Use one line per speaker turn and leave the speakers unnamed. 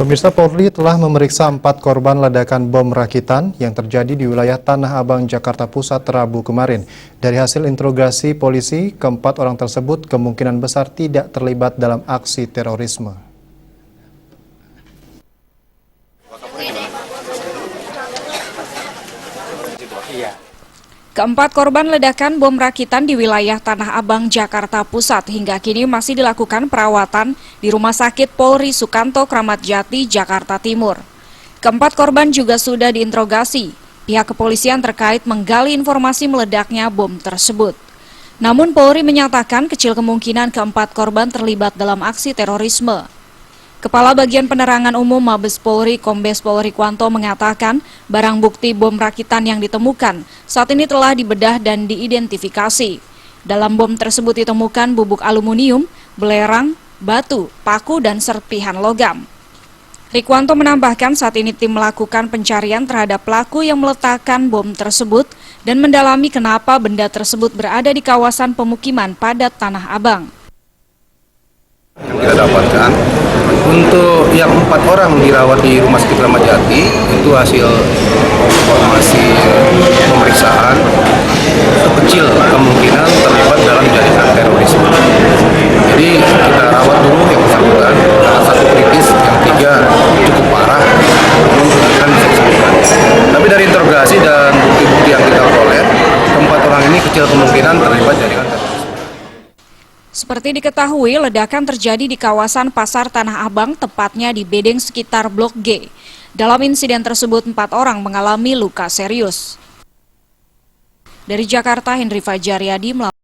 Pemirsa, Polri telah memeriksa 4 korban ledakan bom rakitan yang terjadi di wilayah Tanah Abang, Jakarta Pusat Rabu kemarin. Dari hasil interogasi polisi, keempat orang tersebut kemungkinan besar tidak terlibat dalam aksi terorisme.
Keempat korban ledakan bom rakitan di wilayah Tanah Abang, Jakarta Pusat hingga kini masih dilakukan perawatan di Rumah Sakit Polri Sukanto, Kramat Jati, Jakarta Timur. Keempat korban juga sudah diinterogasi. Pihak kepolisian terkait menggali informasi meledaknya bom tersebut. Namun Polri menyatakan kecil kemungkinan keempat korban terlibat dalam aksi terorisme. Kepala Bagian Penerangan Umum Mabes Polri, Kombes Pol Rikwanto mengatakan barang bukti bom rakitan yang ditemukan saat ini telah dibedah dan diidentifikasi. Dalam bom tersebut ditemukan bubuk aluminium, belerang, batu, paku, dan serpihan logam. Rikwanto menambahkan saat ini tim melakukan pencarian terhadap pelaku yang meletakkan bom tersebut dan mendalami kenapa benda tersebut berada di kawasan pemukiman padat Tanah Abang.
Kita dapatkan untuk yang 4 orang dirawat di Rumah Sakit Kramat Jati itu hasil informasi pemeriksaan kecil kemungkinan terlibat dalam jaringan terorisme. Jadi kita rawat dulu yang bersangkutan, satu kritis, yang 3 cukup parah, kemungkinan bisa disembuhkan. Tapi dari interogasi dan bukti-bukti yang kita peroleh, keempat orang ini kecil kemungkinan terlibat jaringan terorisme.
Seperti diketahui, ledakan terjadi di kawasan Pasar Tanah Abang, tepatnya di bedeng sekitar Blok G. Dalam insiden tersebut, 4 orang mengalami luka serius. Dari Jakarta, Henry Fajaryadi